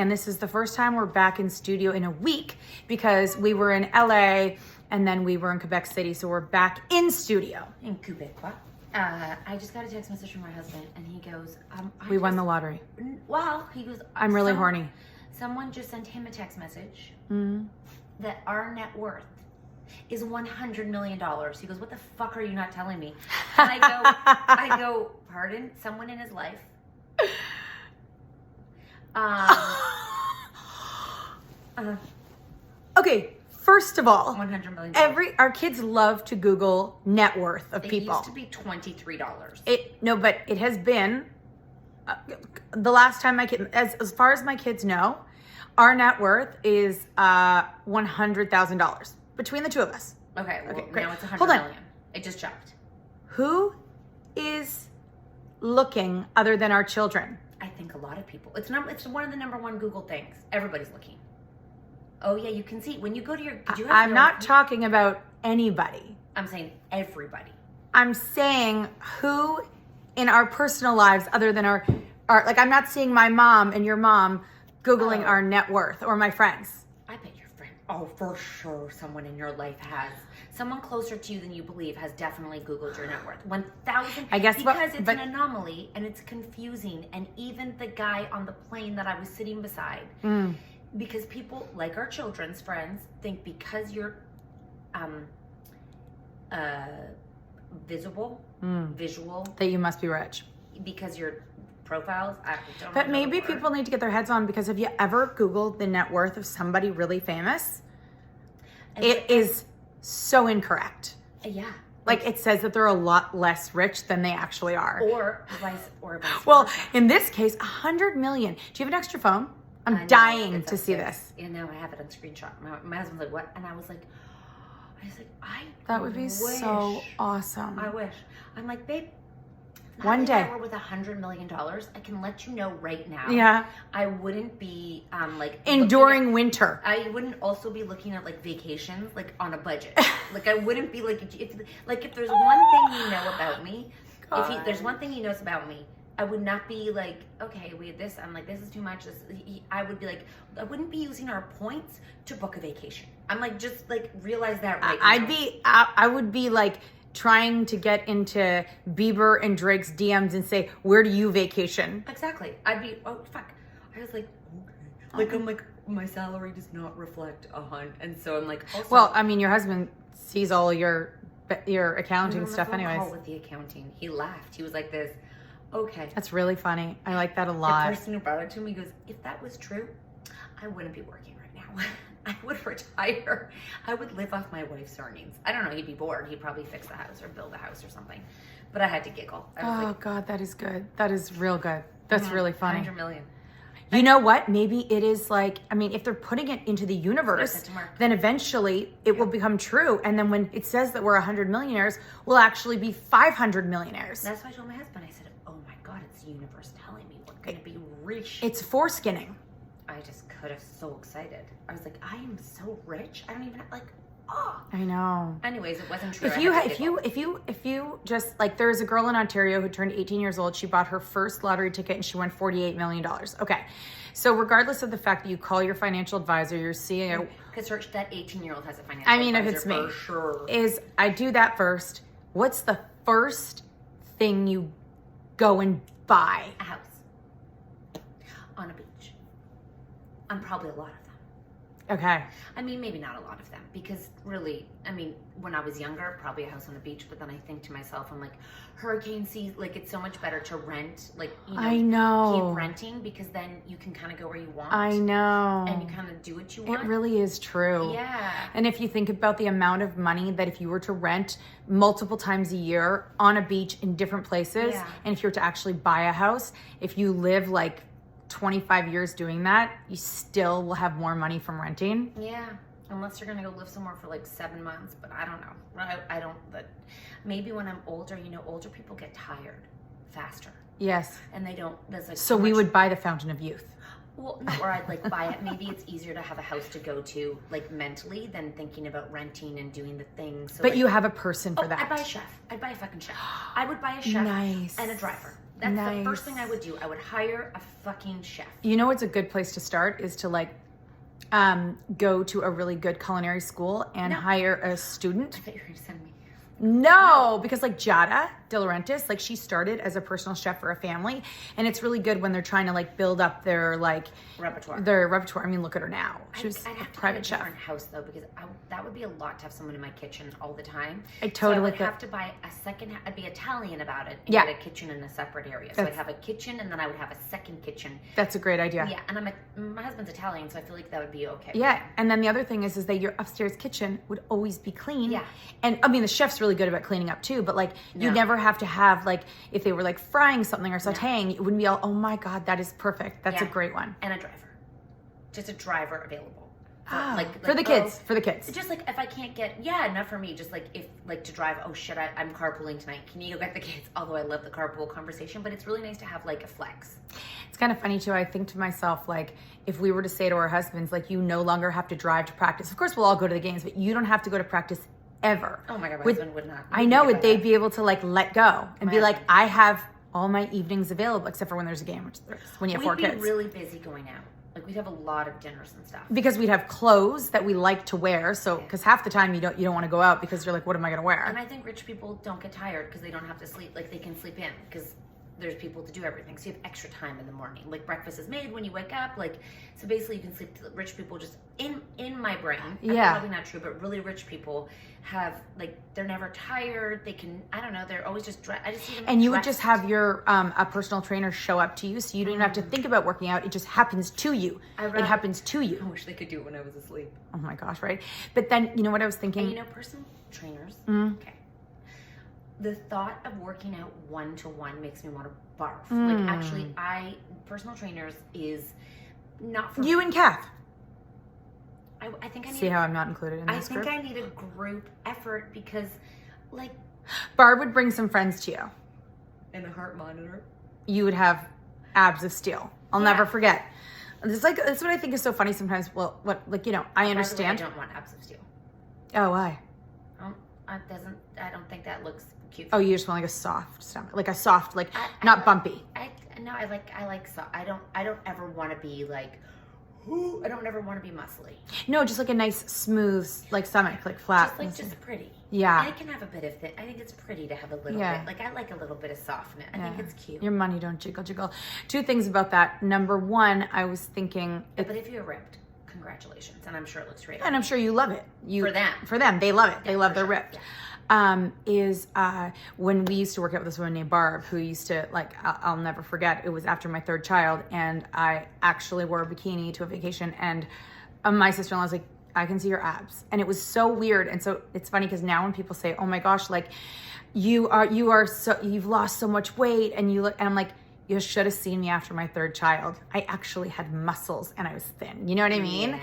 And this is the first time we're back in studio in a week because we were in LA and then we were in Quebec City. So we're back in studio. In Quebecois. I just got a text message from my husband and he goes, we won the lottery. Well, he goes, I'm really horny. Someone just sent him a text message that our net worth is $100 million. He goes, what the fuck are you not telling me? And I go, pardon? Someone in his life. Okay, first of all, $100 million. Our kids love to Google net worth of people. It used to be $23. But it has been the last time as far as my kids know, our net worth is $100,000 between the two of us. Okay, well, great. now it's $100 Hold on. million. It just jumped. Who is looking other than our children? I think a lot of people. It's one of the number one Google things. Everybody's looking. Oh yeah, you can see when you go to your. I'm not talking about anybody. I'm saying everybody. I'm saying who in our personal lives other than our like I'm not seeing my mom and your mom Googling our net worth or my friends. I bet your friend. Oh, for sure, someone in your life has. Someone closer to you than you believe has definitely Googled your net worth. 1,000. I guess because it's an anomaly and it's confusing. And even the guy on the plane that I was sitting beside, because people like our children's friends think because you're visual that you must be rich because your profiles. But maybe people need to get their heads on because have you ever Googled the net worth of somebody really famous? It is so incorrect. Yeah. Like it says that they're a lot less rich than they actually are. Or vice Well, versa. in this case, 100 million. Do you have an extra phone? I'm dying to see this. Yeah, now I have it on screenshot. My husband's like, what? And I was like, that would be so awesome. I wish. I'm like, babe, one day. If I were with $100 million, I can let you know right now. Yeah. I wouldn't be like enduring winter. I wouldn't also be looking at like vacations, like on a budget. Like I wouldn't be like, if there's one thing you know about me, there's one thing he knows about me, I would not be like, okay, we have this. I'm like, this is too much. I would be like, I wouldn't be using our points to book a vacation. I'm like, just like realize that right now. I would be like trying to get into Bieber and Drake's DMs and say, where do you vacation? Exactly. I'd be, oh, fuck. I was like, okay. Like, I'm like, my salary does not reflect and so I'm like, also. Well, I mean, your husband sees all your accounting stuff anyways. Call with the accounting. He laughed. He was like this. Okay. That's really funny. I like that a lot. The person who brought it to me goes, if that was true, I wouldn't be working right now. I would retire. I would live off my wife's earnings. I don't know. He'd be bored. He'd probably fix the house or build a house or something. But I had to giggle. God, that is good. That is real good. That's really funny. 100 million. You know what? Maybe it is like, I mean, if they're putting it into the universe, then eventually it will become true. And then when it says that we're 100 millionaires, we'll actually be 500 millionaires. That's why I told my husband, I said, oh my God, it's the universe telling me we're going to be rich. It's foreskinning. I just could have so excited. I was like, I am so rich. I don't even have, like, oh. I know. Anyways, it wasn't true. If you just like, there's a girl in Ontario who turned 18 years old. She bought her first lottery ticket and she won $48 million. Okay. So regardless of the fact that you call your financial advisor, you're seeing it. Because that 18-year-old has a financial advisor. If it's me, for sure. I do that first. What's the first thing you go and buy? A house. On a beach. Probably a lot of them. Okay. I mean, maybe not a lot of them because really, I mean, when I was younger, probably a house on the beach. But then I think to myself, I'm like, hurricane season, like it's so much better to rent. Like, I know. Keep renting because then you can kind of go where you want. I know. And you kind of do what you want. It really is true. Yeah. And if you think about the amount of money that if you were to rent multiple times a year on a beach in different places, and if you were to actually buy a house, if you live like 25 years doing that, you still will have more money from renting. Yeah, unless you're gonna go live somewhere for like 7 months, but I don't know. I don't, but maybe when I'm older, older people get tired faster. Yes. And they don't, there's like so we would buy the Fountain of Youth. Well, no, or I'd like buy it. Maybe it's easier to have a house to go to like mentally than thinking about renting and doing the things. So, but like, you have a person for that. I'd buy a chef. I'd buy a fucking chef. I would buy a chef nice. and a driver. That's the first thing I would do. I would hire a fucking chef. You know what's a good place to start is to like go to a really good culinary school and hire a student. I thought you were going to send me. No, because like Giada De Laurentiis, like she started as a personal chef for a family, and it's really good when they're trying to like build up their like repertoire. I mean, look at her now. She was I'd have a to private buy a chef. different house though, because that would be a lot to have someone in my kitchen all the time. I totally so I would have to buy a second. I'd be Italian about it and get a kitchen in a separate area. So I'd have a kitchen, and then I would have a second kitchen. That's a great idea. Yeah, and my husband's Italian, so I feel like that would be okay. Yeah, and then the other thing is that your upstairs kitchen would always be clean. Yeah, and I mean the chef's really good about cleaning up too, but like you never have to have like if they were like frying something or sautéing, it wouldn't be all, oh my God, that is perfect. That's a great one. And a driver. Just a driver available. For the kids. Just like if I can't get, not for me. Just like if like to drive, oh shit, I'm carpooling tonight. Can you go get the kids? Although I love the carpool conversation, but it's really nice to have like a flex. It's kind of funny too. I think to myself, like if we were to say to our husbands, like you no longer have to drive to practice. Of course, we'll all go to the games, but you don't have to go to practice ever. Oh my God, my husband would not. I know it. They'd be able to like let go and be like, I have all my evenings available except for when there's a game, which there's when you have 4 kids. We'd be really busy going out. Like we'd have a lot of dinners and stuff. Because we'd have clothes that we like to wear. So, because half the time you don't want to go out because you're like, what am I going to wear? And I think rich people don't get tired because they don't have to sleep. Like they can sleep in because there's people to do everything. So you have extra time in the morning. Like breakfast is made when you wake up. Like, so basically you can sleep. Rich people just in my brain. Yeah. Probably not true, but really rich people have like, they're never tired. They can, I don't know. They're always just, I just see them. And you would just have your, a personal trainer show up to you. So you don't even have to think about working out. It just happens to you. It happens to you. I wish they could do it when I was asleep. Oh my gosh. Right. But then, you know what I was thinking? And personal trainers. Okay. The thought of working out one-to-one makes me want to barf. Like actually, personal trainers is not for you me. And Kath. I think I need. See how I'm not included in this group? I need a group effort because, like, Barb would bring some friends to you. And a heart monitor. You would have abs of steel. I'll never forget. It's like that's what I think is so funny sometimes. Well, I understand. By the way, I don't want abs of steel. Oh, why? I don't think that looks cute. Oh, you just want like a soft stomach, like a soft, like not bumpy. I like soft. I don't ever want to be like. I don't ever want to be muscly. No, just like a nice smooth like stomach, like flat. Just pretty. Yeah. And it can have a bit of I think it's pretty to have a little bit. Like I like a little bit of softness. I think it's cute. Your money don't jiggle. 2 things about that. Number 1, I was thinking. But if you're ripped, congratulations, and I'm sure it looks great. And I'm sure you love it. For them, they love it. They love their ripped. Yeah. When we used to work out with this woman named Barb, who used to like, I'll never forget, it was after my 3rd child, and I actually wore a bikini to a vacation, and my sister-in-law was like, I can see your abs. And it was so weird. And so it's funny because now when people say, oh my gosh, like you've lost so much weight and you look, and I'm like, you should have seen me after my 3rd child. I actually had muscles and I was thin. You know what I mean? Yeah.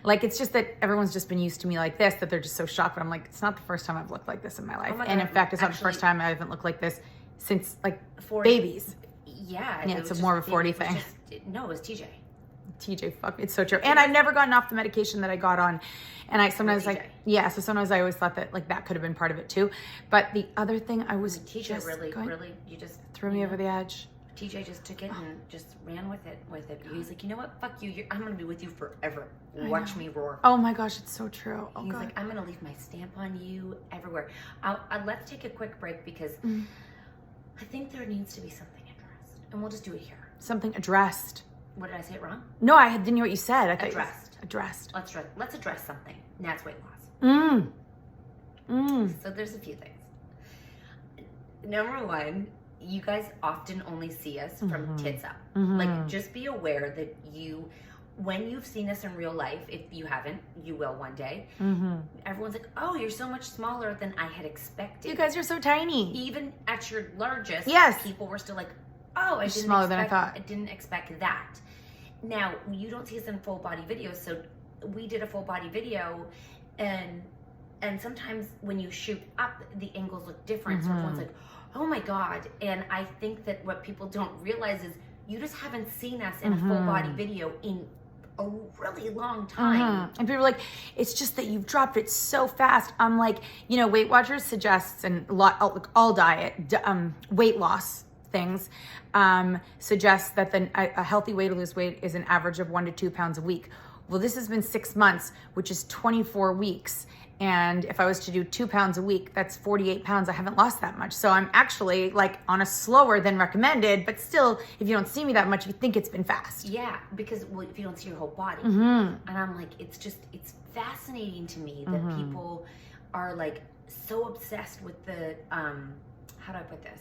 Like, it's just that everyone's just been used to me like this, that they're just so shocked. But I'm like, it's not the first time I've looked like this in my life. Oh my God, in fact, it's not the first time I haven't looked like this since like 40. Babies. Yeah. It's more of a 40 thing. No, it was TJ. TJ, fuck, it's so true. And I've never gotten off the medication that I got on. And I sometimes so sometimes I always thought that like that could have been part of it too. But the other thing I was TJ really, you just threw me over the edge. TJ just took it and just ran with it. He's like, you know what? Fuck you. I'm going to be with you forever. Watch me roar. Oh my gosh, it's so true. He's like, I'm going to leave my stamp on you everywhere. Let's take a quick break because I think there needs to be something addressed. And we'll just do it here. Something addressed. What, did I say it wrong? No, I didn't hear what you said. I thought addressed. Let's address something. And that's weight loss. So there's a few things. Number 1, you guys often only see us from tits up. Like, just be aware that when you've seen us in real life, if you haven't, you will one day. Everyone's like, oh, you're so much smaller than I had expected. You guys are so tiny. Even at your largest, people were still like, oh, I didn't expect that. Now, you don't see us in full body videos, so we did a full body video, and sometimes when you shoot up, the angles look different. So everyone's like, oh my God. And I think that what people don't realize is you just haven't seen us in a full body video in a really long time. And people are like, it's just that you've dropped it so fast. I'm like, Weight Watchers suggests, and all diet, weight loss things suggests that a healthy way to lose weight is an average of 1 to 2 pounds a week. Well, this has been 6 months, which is 24 weeks. And if I was to do 2 pounds a week, that's 48 pounds. I haven't lost that much. So I'm actually like on a slower than recommended, but still, if you don't see me that much, you think it's been fast. Yeah, because if you don't see your whole body. Mm-hmm. And I'm like, it's fascinating to me that people are like so obsessed with the, how do I put this?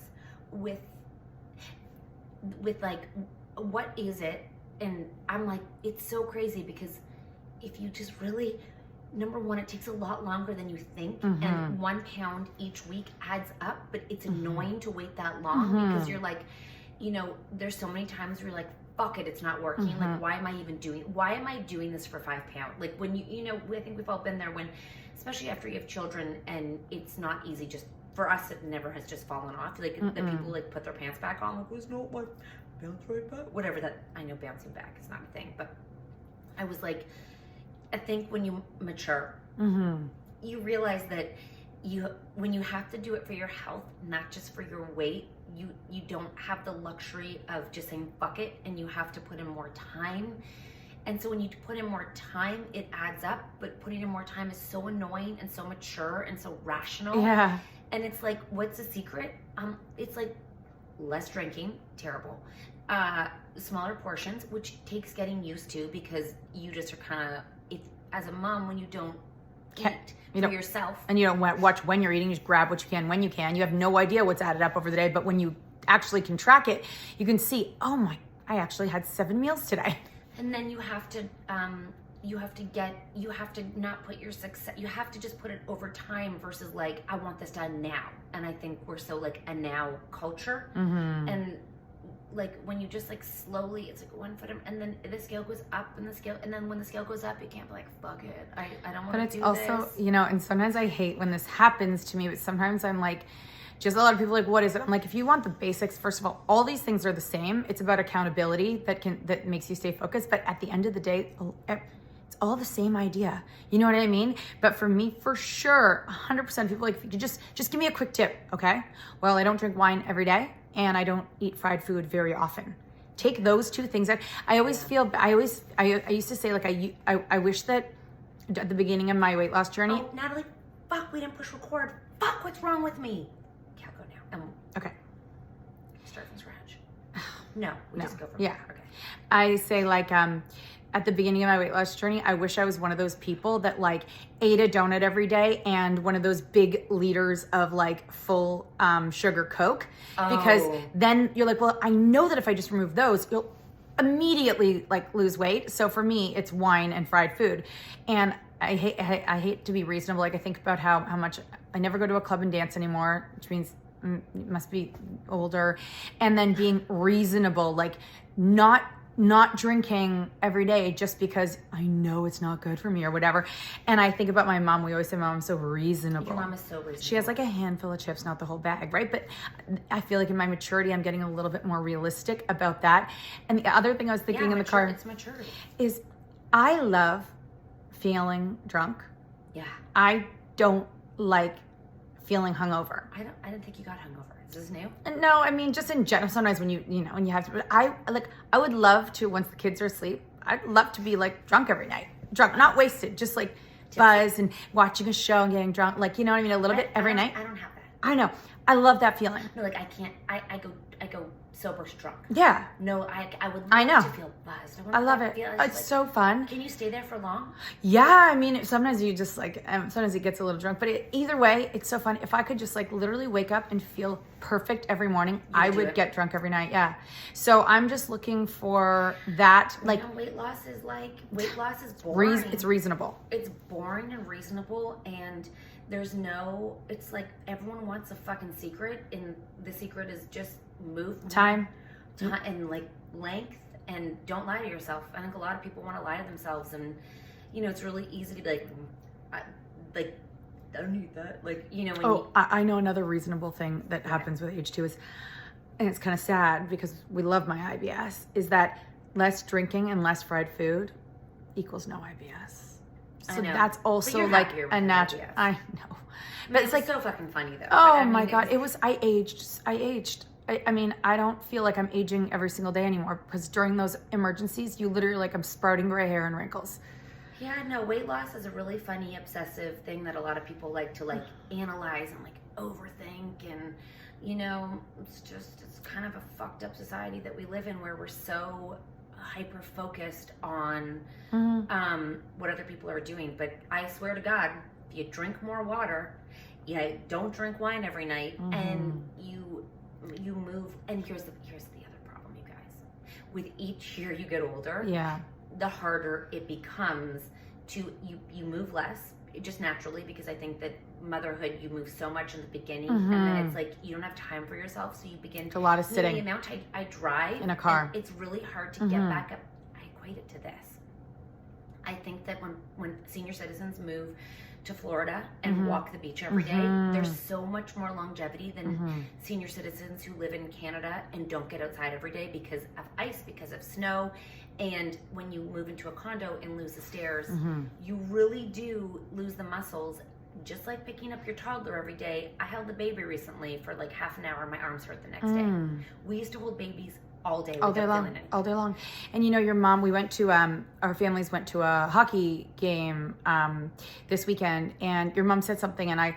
With like, what is it? And I'm like, it's so crazy because if you just really, number one, it takes a lot longer than you think, and 1 pound each week adds up, but it's annoying to wait that long because you're like, you know, there's so many times where you're like, fuck it, it's not working. Like, why am I doing this for 5 pounds? Like when you know, I think we've all been there when, especially after you have children and it's not easy. Just for us, it never has just fallen off. Like the people like put their pants back on, like, was no my bounce right back, whatever that. I know bouncing back is not a thing, but I was like, I think when you mature, you realize that when you have to do it for your health, not just for your weight, you don't have the luxury of just saying fuck it, and you have to put in more time. And so when you put in more time, it adds up, but putting in more time is so annoying and so mature and so rational. Yeah. And it's like, what's the secret? It's like less drinking, terrible. Smaller portions, which takes getting used to because you just are kind of, as a mom, when you don't eat for yourself. And you don't watch when you're eating, you just grab what you can when you can. You have no idea what's added up over the day, but when you actually can track it, you can see, oh my, I actually had 7 meals today. And then you have to not put your success, you have to just put it over time versus like, I want this done now. And I think we're so like a now culture. And like when you just like slowly, it's like 1 foot, and then the scale goes up and then when the scale goes up, you can't be like, fuck it, I don't want to do this. But it's also, you know, and sometimes I hate when this happens to me, but sometimes I'm like, just a lot of people are like, what is it? I'm like, if you want the basics, first of all these things are the same. It's about accountability that makes you stay focused. But at the end of the day, it's all the same idea. You know what I mean? But for me, for sure, 100% of people like, if you could just give me a quick tip, okay? Well, I don't drink wine every day, and I don't eat fried food very often. Take those 2 things out. I always feel, I used to say, like, I wish that at the beginning of my weight loss journey. Oh, Natalie, fuck, we didn't push record. Fuck, what's wrong with me? Yeah, go now. Okay. Start from scratch. No, just go from there. Okay. I say, like, at the beginning of my weight loss journey, I wish I was one of those people that like ate a donut every day and one of those big liters of like full sugar Coke, because then you're like, well, I know that if I just remove those, you'll immediately like lose weight. So for me, it's wine and fried food. And I hate to be reasonable. Like I think about how much I never go to a club and dance anymore, which means must be older. And then being reasonable, like not drinking every day just because I know it's not good for me or whatever. And I think about my mom. We always say my mom's so reasonable. Your mom is so reasonable. She has like a handful of chips, not the whole bag, right? But I feel like in my maturity, I'm getting a little bit more realistic about that. And the other thing I was thinking in the car it's maturity. Is I love feeling drunk. Yeah. I don't like feeling hungover. I didn't think you got hungover. Is this new? No, I mean just in general. Sometimes when you have to. But I would love to, once the kids are asleep, I'd love to be like drunk every night. Drunk, not wasted, just like buzz and watching a show and getting drunk. Like, you know what I mean? A little bit every night. I don't have that. I know. I love that feeling. No, like I can't. I go sober to drunk. Yeah. No, I would love to feel buzzed. I love it. It's like, so fun. Can you stay there for long? Yeah, I mean, sometimes you just like, sometimes it gets a little drunk, but either way, it's so fun. If I could just like literally wake up and feel perfect every morning, I would get drunk every night. Yeah. So I'm just looking for that. Like, you know, weight loss is boring. It's reasonable. It's boring and reasonable, and there's no, it's like everyone wants a fucking secret, and the secret is just move time and like length, and don't lie to yourself. I think a lot of people want to lie to themselves, and you know, it's really easy to be like I don't need that, like, you know. I know another reasonable thing that happens with age 2 is, and it's kind of sad because we love my IBS, is that less drinking and less fried food equals no IBS. So that's also like a natural. I know, but it's like so fucking funny though. Oh my God, I aged. I mean, I don't feel like I'm aging every single day anymore, because during those emergencies, you literally, like, I'm sprouting gray hair and wrinkles. Yeah, no, weight loss is a really funny, obsessive thing that a lot of people like to like analyze and like overthink. And, you know, it's kind of a fucked up society that we live in, where we're so hyper focused on what other people are doing. But I swear to God, if you drink more water, don't drink wine every night, and you move. And here's the other problem, you guys. With each year you get older, the harder it becomes to you move less, just naturally, because I think that motherhood, you move so much in the beginning, and then it's like you don't have time for yourself, so you begin a lot of sitting. The amount I drive in a car, it's really hard to get back up. I equate it to this. I think that when senior citizens move to Florida and walk the beach every day, there's so much more longevity than senior citizens who live in Canada and don't get outside every day because of ice, because of snow. And when you move into a condo and lose the stairs, you really do lose the muscles. Just like picking up your toddler every day. I held the baby recently for like half an hour. My arms hurt the next day. We used to hold babies all day long. And you know, your mom, we went to our families went to a hockey game this weekend, and your mom said something, and I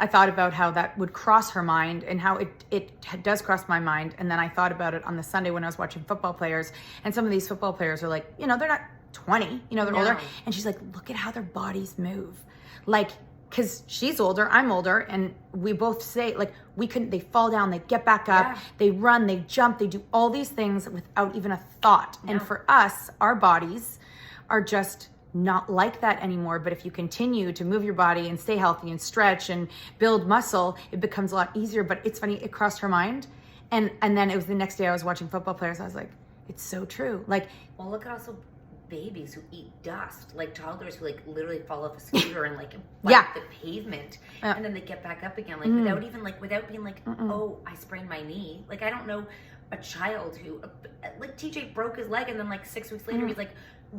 thought about how that would cross her mind, and how it does cross my mind. And then I thought about it on the Sunday when I was watching football players, and some of these football players are like, you know, they're not 20, you know, they're older, and she's like, look at how their bodies move, like, because she's older, I'm older, and we both say, like, they fall down, they get back up, they run, they jump, they do all these things without even a thought. And for us, our bodies are just not like that anymore. But if you continue to move your body and stay healthy and stretch and build muscle, it becomes a lot easier. But it's funny, it crossed her mind. And then it was the next day I was watching football players. I was like, it's so true. Like, well, look at also babies who eat dust, like toddlers who like literally fall off a scooter and like bite the pavement, and then they get back up again, like without being like, oh, I sprained my knee. Like, I don't know a child who like TJ broke his leg, and then like 6 weeks later he's like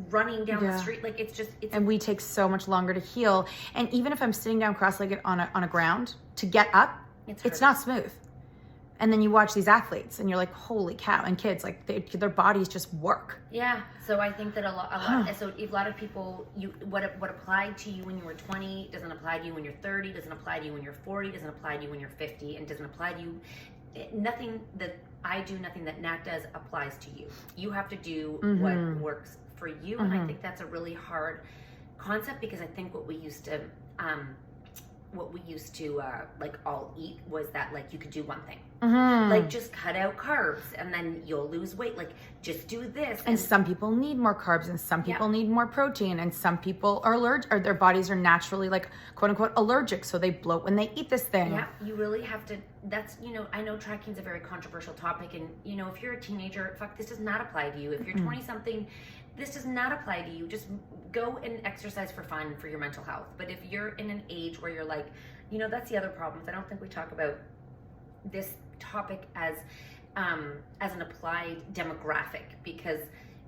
running down the street. Like, it's and we take so much longer to heal. And even if I'm sitting down cross-legged on a ground, to get up, it's not smooth. And then you watch these athletes and you're like, holy cow. And kids, like, their bodies just work. Yeah. So I think that a lot of people, what applied to you when you were 20 doesn't apply to you when you're 30, doesn't apply to you when you're 40, doesn't apply to you when you're 50, and doesn't apply to you. Nothing that I do, nothing that Nat does applies to you. You have to do what works for you. And I think that's a really hard concept, because I think what we used to like all eat was that, like, you could do one thing, like just cut out carbs and then you'll lose weight, like just do this. And some people need more carbs, and some people need more protein, and some people are allergic, or their bodies are naturally, like, quote unquote allergic, so they bloat when they eat this thing. Yeah, you really have to. That's, you know, I know tracking's a very controversial topic, and you know, if you're a teenager, this does not apply to you. If you're 20 something, this does not apply to you. Just go and exercise for fun, for your mental health. But if you're in an age where you're like, you know, that's the other problem. I don't think we talk about this topic as an applied demographic, because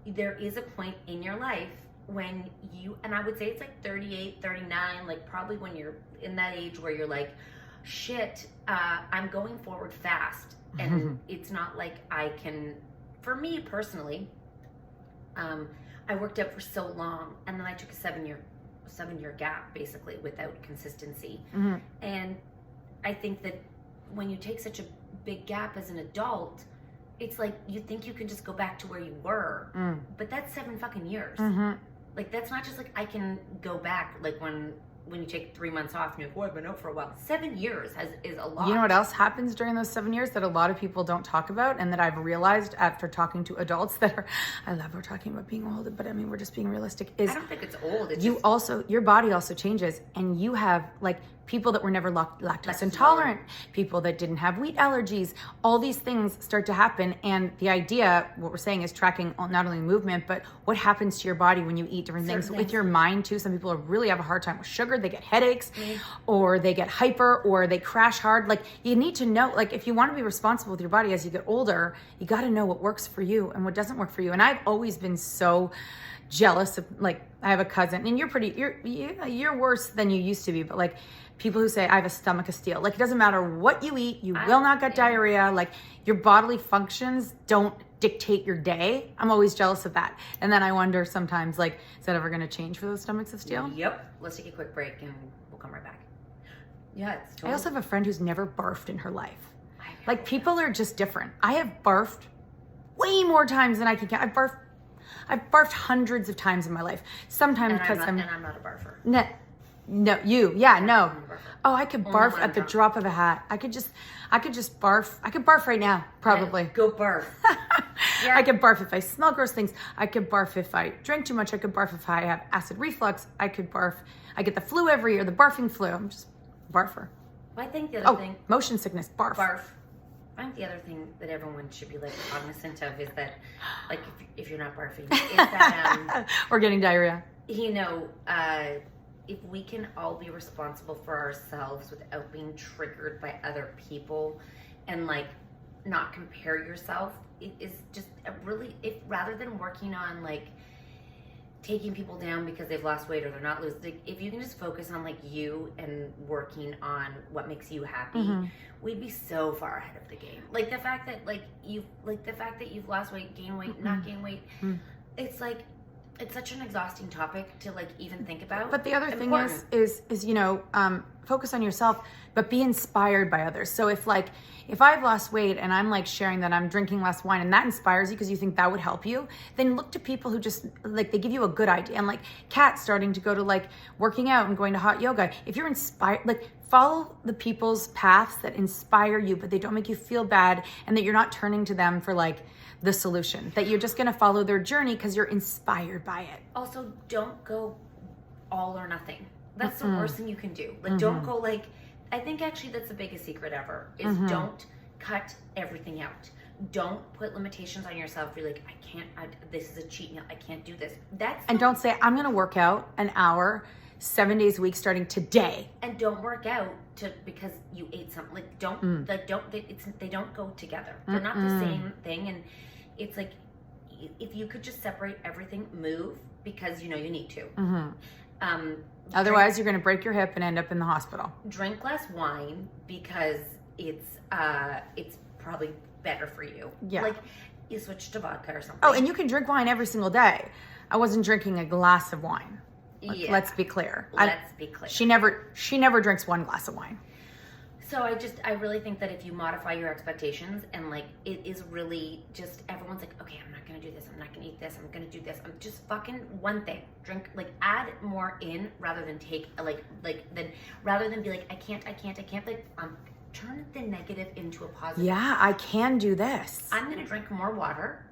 there is a point in your life when you, and I would say it's like 38, 39, like probably when you're in that age where you're like, shit, I'm going forward fast. And it's not like I can, for me personally, I worked out for so long, and then I took a seven year gap basically without consistency. And I think that when you take such a big gap as an adult, it's like you think you can just go back to where you were, but that's 7 fucking years. Like, that's not just like I can go back, like when you take 3 months off and you're like, oh, I've been out for a while. 7 years is a lot. You know what else happens during those 7 years that a lot of people don't talk about, and that I've realized after talking to adults that are, I love we're talking about being old, but I mean, we're just being realistic, is I don't think it's old. It's your body also changes, and you have, like, people that were never lactose intolerant, people that didn't have wheat allergies, all these things start to happen. And the idea, what we're saying, is tracking not only movement, but what happens to your body when you eat different things. With your mind too. Some people really have a hard time with sugar. They get headaches, or they get hyper, or they crash hard. Like, you need to know, like, if you want to be responsible with your body as you get older, you got to know what works for you and what doesn't work for you. And I've always been so jealous of, like, I have a cousin, and you're worse than you used to be, but like people who say I have a stomach of steel. Like, it doesn't matter what you eat, you will not get diarrhea. Like, your bodily functions don't dictate your day. I'm always jealous of that. And then I wonder sometimes, like, is that ever going to change for those stomachs of steel? Yep. Let's take a quick break and we'll come right back. Yeah, it's totally... I also have a friend who's never barfed in her life. Like, people are just different. I have barfed way more times than I can count. I've barfed hundreds of times in my life. Sometimes because I'm not a barfer. No, you. Yeah, no. Oh, I could Only barf when at I'm the drunk. drop of a hat. I could just barf. I could barf right now, probably. Go barf. Yeah. I could barf if I smell gross things. I could barf if I drink too much. I could barf if I have acid reflux. I could barf. I get the flu every year, the barfing flu. I'm just a barfer. I think the other thing... motion sickness, barf. Barf. I think the other thing that everyone should be, like, cognizant of is that, like, if you're not barfing, is that... or getting diarrhea. You know, if we can all be responsible for ourselves without being triggered by other people and, like, not compare yourself, it is just a really... rather than working on, like, taking people down because they've lost weight or they're not losing, like, if you can just focus on, like, you and working on what makes you happy, we'd be so far ahead of the game. Like, the fact that, like, you've lost weight, gained weight, not gained weight, it's like, it's such an exhausting topic to, like, even think about. But the other thing is you know, focus on yourself, but be inspired by others. So if I've lost weight and I'm, like, sharing that I'm drinking less wine and that inspires you because you think that would help you, then look to people who just, like, they give you a good idea. And, like, Kat starting to go to, like, working out and going to hot yoga. If you're inspired, like, follow the people's paths that inspire you, but they don't make you feel bad, and that you're not turning to them for, like, the solution, that you're just going to follow their journey because you're inspired by it. Also, don't go all or nothing. That's the worst thing you can do. Like, don't go, like, I think actually that's the biggest secret ever, is don't cut everything out. Don't put limitations on yourself. You're like, this is a cheat meal. I can't do this. And don't say, I'm going to work out an hour, 7 days a week starting today. And don't work out because you ate something. Like, they don't go together. They're not the same thing. And it's like, if you could just separate everything, move, because you know you need to. Otherwise, you're going to break your hip and end up in the hospital. Drink less wine because it's probably better for you. Yeah. Like, you switch to vodka or something. Oh, and you can drink wine every single day. I wasn't drinking a glass of wine. Let's be clear. Let's be clear. She never drinks one glass of wine. So I really think that if you modify your expectations, and, like, it is really just, everyone's like, okay, I'm not going to do this. I'm not going to eat this. I'm going to do this. I'm just fucking one thing. Drink, like, add more in rather than take, rather than be like, I can't, like, turn the negative into a positive. Yeah, I can do this. I'm going to drink more water.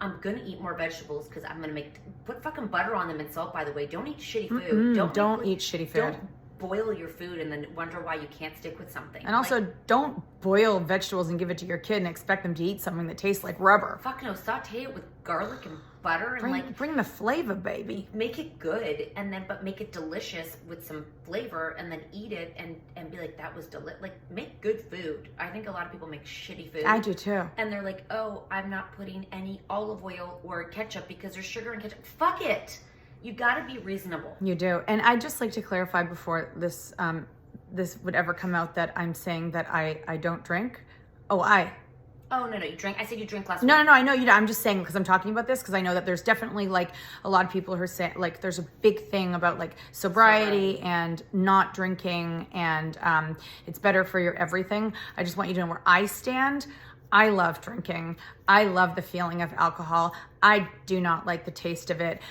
I'm going to eat more vegetables because I'm going to put fucking butter on them and salt, by the way. Don't eat shitty food. Don't eat shitty food. Don't boil your food and then wonder why you can't stick with something. And also, don't boil vegetables and give it to your kid and expect them to eat something that tastes like rubber. Fuck no, saute it with garlic and butter and bring the flavor, baby. Make it good, and then but make it delicious with some flavor, and then eat it and be like, that was like, make good food. I think a lot of people make shitty food. I do too. And they're like, oh, I'm not putting any olive oil or ketchup because there's sugar in ketchup. Fuck it. You gotta be reasonable. You do. And I'd just like to clarify before this would ever come out that I'm saying that I don't drink. Oh, no, you drink. I said you drink less. No, I know you don't. I'm just saying because I'm talking about this because I know that there's definitely, like, a lot of people who are saying, like, there's a big thing about, like, sobriety and not drinking, and it's better for your everything. I just want you to know where I stand. I love drinking. I love the feeling of alcohol. I do not like the taste of it.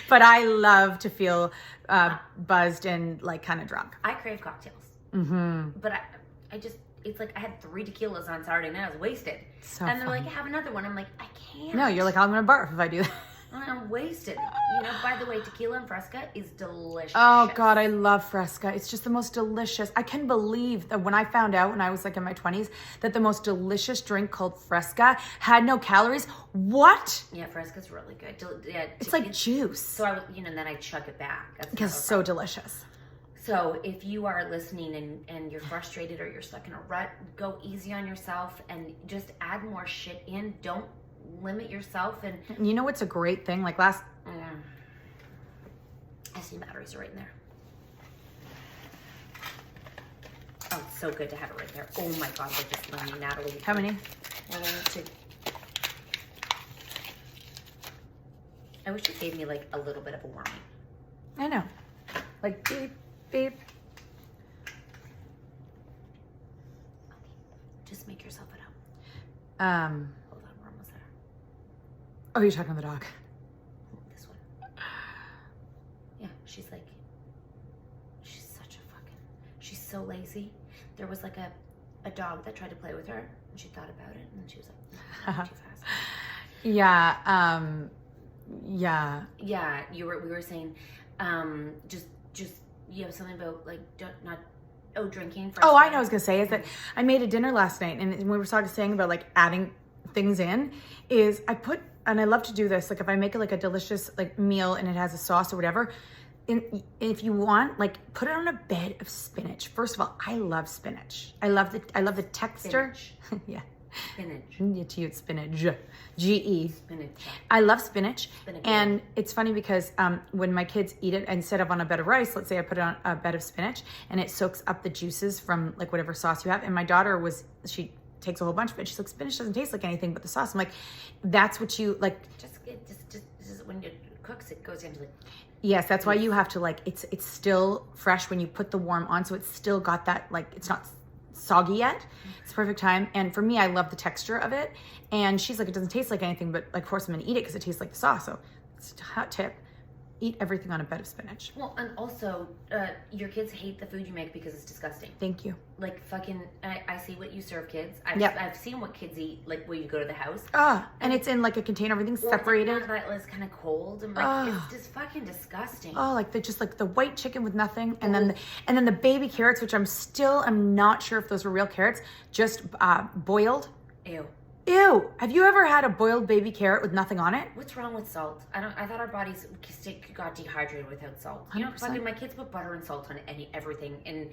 But I love to feel buzzed and, like, kind of drunk. I crave cocktails. But I just, it's like I had 3 tequilas on Saturday night. I was wasted. And they're like, have another one. I'm like, I can't. No, you're like, I'm going to barf if I do that. I'm wasted. You know, by the way, tequila and Fresca is delicious. Oh, God, I love Fresca. It's just the most delicious. I can believe that when I found out when I was, like, in my 20s that the most delicious drink called Fresca had no calories. What? Yeah, Fresca's really good. It's like juice. So I, then I chug it back. It's so delicious. So if you are listening and you're frustrated or you're stuck in a rut, go easy on yourself and just add more shit in. Don't limit yourself. And you know what's a great thing? Like I see batteries are right in there. Oh, it's so good to have it right there. Oh my God, they're just learning, Natalie. How many? 1, 2. I wish it gave me like a little bit of a warning. I know. Like beep, beep. Okay. Just make yourself at home. Hold on, we're almost there. Oh, you're talking to the dog. This one. Yeah, she's such a fucking, she's so lazy. There was like a dog that tried to play with her, and she thought about it, and then she was like, too fast. Yeah. Yeah, we were saying, just you have something about like drinking. Oh, I know. I was gonna say is that I made a dinner last night, and we were saying about like adding things in. Is I put, and I love to do this. Like if I make it like a delicious like meal and it has a sauce or whatever. If you want, like put it on a bed of spinach. First of all, I love spinach. I love the texture. Yeah. Spinach. To you, it's spinach. G-E. Spinach. I love spinach. Spinach. And it's funny because when my kids eat it, instead of on a bed of rice, let's say I put it on a bed of spinach and it soaks up the juices from like whatever sauce you have. And my daughter she takes a whole bunch of it. She's like, spinach doesn't taste like anything but the sauce. I'm like, that's what you like. Just when it cooks, it goes into like. Yes, that's why you have to like, it's still fresh when you put the warm on. So it's still got that, like, it's not soggy yet. It's the perfect time. And for me, I love the texture of it. And she's like, it doesn't taste like anything, but like, of course I'm gonna eat it because it tastes like the sauce. So it's a hot tip. Eat everything on a bed of spinach. Well, and also, your kids hate the food you make because it's disgusting. Thank you. Like fucking, I see what you serve kids. I've seen what kids eat, like when you go to the house. And it's in like a container, everything's separated. That was kind of cold. And like, it's just fucking disgusting. Oh, like just like the white chicken with nothing, and then the baby carrots, which I'm not sure if those were real carrots, just boiled. Ew. Have you ever had a boiled baby carrot with nothing on it? What's wrong with salt? I thought our bodies got dehydrated without salt. 100%. You know, fucking my kids put butter and salt on everything. And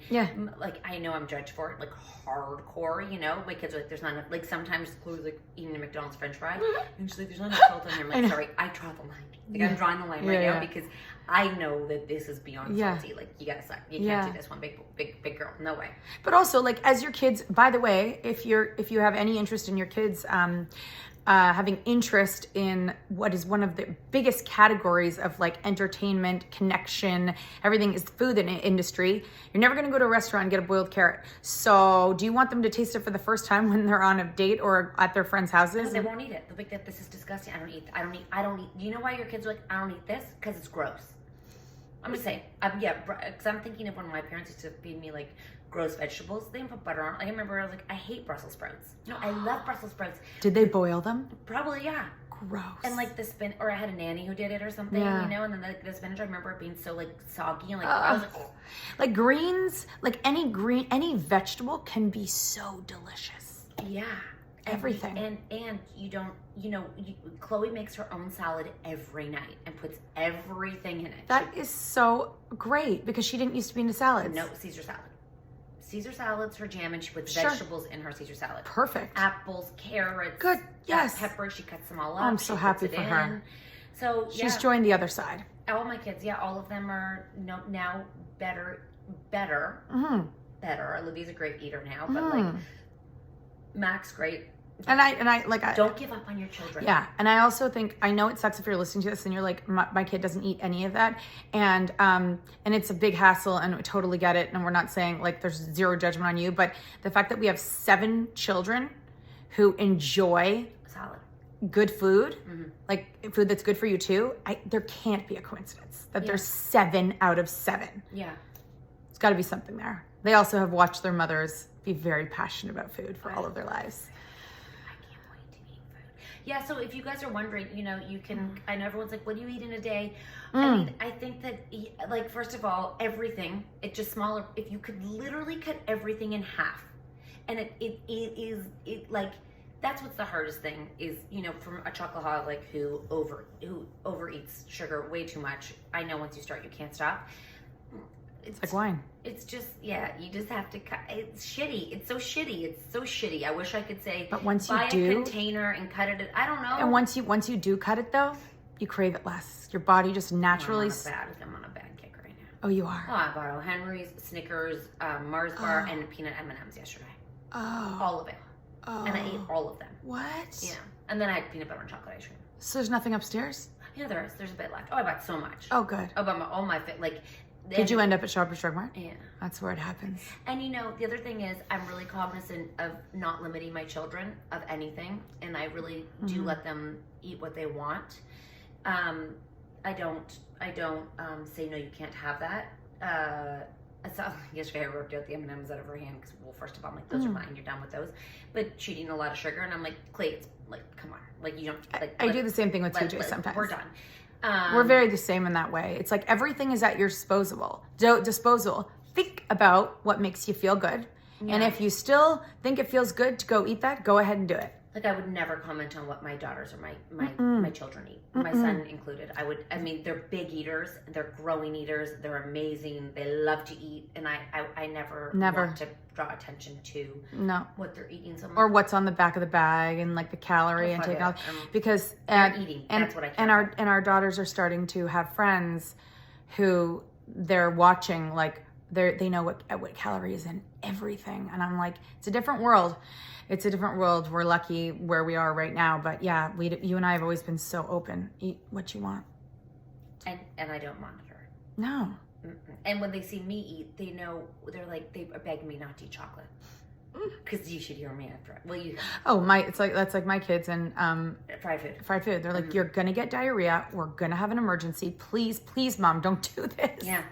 like, I know I'm judged for it, like hardcore, you know? My kids are like, there's not enough, like sometimes Chloe's like eating a McDonald's french fry. And she's like, there's not enough salt on here. I'm like, sorry, I draw the line. Like I'm drawing the line right now because I know that this is beyond salty. Like you gotta suck. You can't do this one big girl. No way. But also, like as your kids, by the way, if you have any interest in your kids having interest in what is one of the biggest categories of like entertainment, connection, everything is the food industry. You're never going to go to a restaurant and get a boiled carrot. So do you want them to taste it for the first time when they're on a date or at their friends' houses? No, they won't eat it. They'll be like, this is disgusting. I don't eat. Do you know why your kids are like, I don't eat this? Because it's gross. I'm just saying. Because I'm thinking of when my parents used to feed me like gross vegetables. They didn't put butter on. I remember I was like, I hate Brussels sprouts. No, I love Brussels sprouts. Did they boil them? Probably, yeah. Gross. And like or I had a nanny who did it or something, you know, and then like the spinach, I remember it being so like soggy and like, I was like, oh. Like greens, like any vegetable can be so delicious. Yeah. Everything. And you don't, Chloe makes her own salad every night and puts everything in it. That is so great because she didn't used to be into salads. No, Caesar salad. Caesar salad's her jam, and she puts vegetables in her Caesar salad. Perfect. Apples, carrots. Good. Yes. Peppers. She cuts them all up. I'm so happy for her. So she's joined the other side. All my kids, all of them are now better. Mm-hmm. Better. Olivia's a great eater now, but like Max, great. And I don't give up on your children. Yeah, and I also think, I know it sucks if you're listening to this and you're like, my kid doesn't eat any of that, and it's a big hassle, and we totally get it, and we're not saying like there's zero judgment on you, but the fact that we have 7 children who enjoy solid good food, like food that's good for you too, there can't be a coincidence that there's 7 out of 7. Yeah, it's got to be something there. They also have watched their mothers be very passionate about food for all of their lives. Yeah, so if you guys are wondering, you can, I know everyone's like, what do you eat in a day? I mean, I think that, like, first of all, everything, it's just smaller. If you could literally cut everything in half, and it is like, that's what's the hardest thing is, from a chocoholic who overeats sugar way too much. I know once you start, you can't stop. It's like wine. It's just, yeah, you just have to cut. It's shitty. It's so shitty. It's so shitty. I wish I could say, but once you buy do, a container and cut it. I don't know. And once you do cut it though, you crave it less. Your body just naturally. I'm on a bad kick right now. Oh, you are. Oh, I bought O. Henry's, Snickers, Mars bar, and peanut M&Ms yesterday. Oh. All of it. Oh. And I ate all of them. What? Yeah. And then I had peanut butter and chocolate ice cream. So there's nothing upstairs? Yeah, there is. There's a bit left. Oh, I bought so much. Oh, good. Oh, but all my fit, like. Did you end up at Shoppers Drug Mart? Yeah. That's where it happens. And you know, the other thing is I'm really cognizant of not limiting my children of anything. And I really do let them eat what they want. I don't say, no, you can't have that. I saw yesterday I ripped out the M&Ms out of her hand because, well, first of all, I'm like, those are mine. You're done with those. But she's eating a lot of sugar. And I'm like, Clay, it's like, come on. Like, you don't, like. I do the same thing with TJ sometimes. We're done. We're very the same in that way. It's like everything is at your disposal. Think about what makes you feel good. Yeah. And if you still think it feels good to go eat that, go ahead and do it. Like, I would never comment on what my daughters or my children eat, my son included. I mean, they're big eaters, they're growing eaters, they're amazing, they love to eat, and I never want to draw attention to what they're eating. So or what's on the back of the bag and like the calorie and taking all, because they're eating. That's what I care and our daughters are starting to have friends who they're watching, like they know what calorie is in everything, and I'm like, it's a different world. It's a different world. We're lucky where we are right now. But yeah, you and I have always been so open. Eat what you want. And I don't monitor it. No. And when they see me eat, they know, they're like, they beg me not to eat chocolate. Because you should hear me after it. Well, you. Oh, that's like my kids and fried food. They're like, you're gonna get diarrhea. We're gonna have an emergency. Please, Mom, don't do this. Yeah,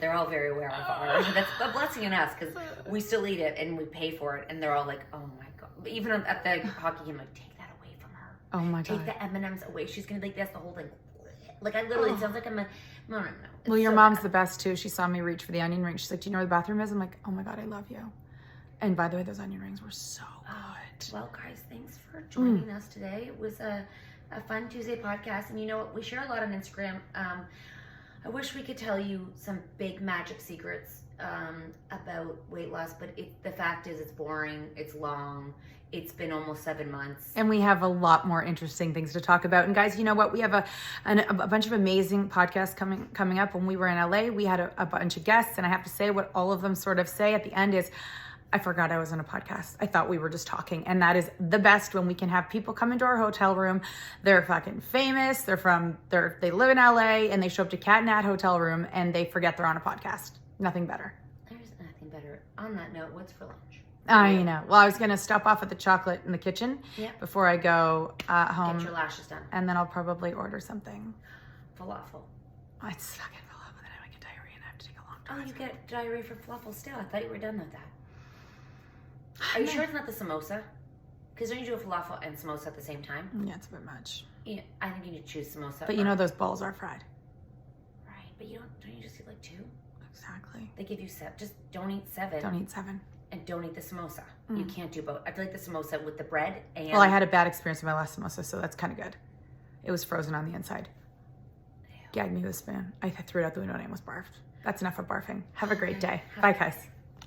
they're all very aware of our. That's a blessing in us because we still eat it and we pay for it, and they're all like, oh my god. But even at the hockey game, like, take that away from her. Oh my god. Take the M&Ms away. She's gonna like that's the whole thing. Like I literally, it sounds like I'm a. No. Well, your mom's the best too. She saw me reach for the onion ring. She's like, do you know where the bathroom is? I'm like, oh my god, I love you. And by the way, those onion rings were so good. Well, guys, thanks for joining us today. It was a fun Tuesday podcast. And you know what? We share a lot on Instagram. I wish we could tell you some big magic secrets about weight loss, but the fact is it's boring. It's long. It's been almost 7 months. And we have a lot more interesting things to talk about. And guys, you know what? We have a bunch of amazing podcasts coming up. When we were in LA, we had a bunch of guests. And I have to say what all of them sort of say at the end is, I forgot I was on a podcast. I thought we were just talking. And that is the best when we can have people come into our hotel room. They're fucking famous. They live in LA and they show up to Cat and Nat hotel room and they forget they're on a podcast. Nothing better. There's nothing better. On that note, what's for lunch? I know. Well, I was going to stop off at the chocolate in the kitchen before I go home. Get your lashes done. And then I'll probably order something. Falafel. I'd suck at falafel, but then I might get diarrhea and I have to take a long time. Oh, you get diarrhea for falafel still? I thought you were done with that. Are you sure it's not the samosa? Because don't you do a falafel and samosa at the same time? Yeah, it's a bit much. Yeah, I think you need to choose samosa. But you know those balls are fried. Right, but don't you just eat like 2? Exactly. They give you 7. Just don't eat 7. Don't eat 7. And don't eat the samosa. You can't do both. I feel like the samosa with the bread and... Well, I had a bad experience with my last samosa, so that's kind of good. It was frozen on the inside. Gagged me with a spoon. I threw it out the window and I almost barfed. That's enough of barfing. Have a great day. Bye, guys.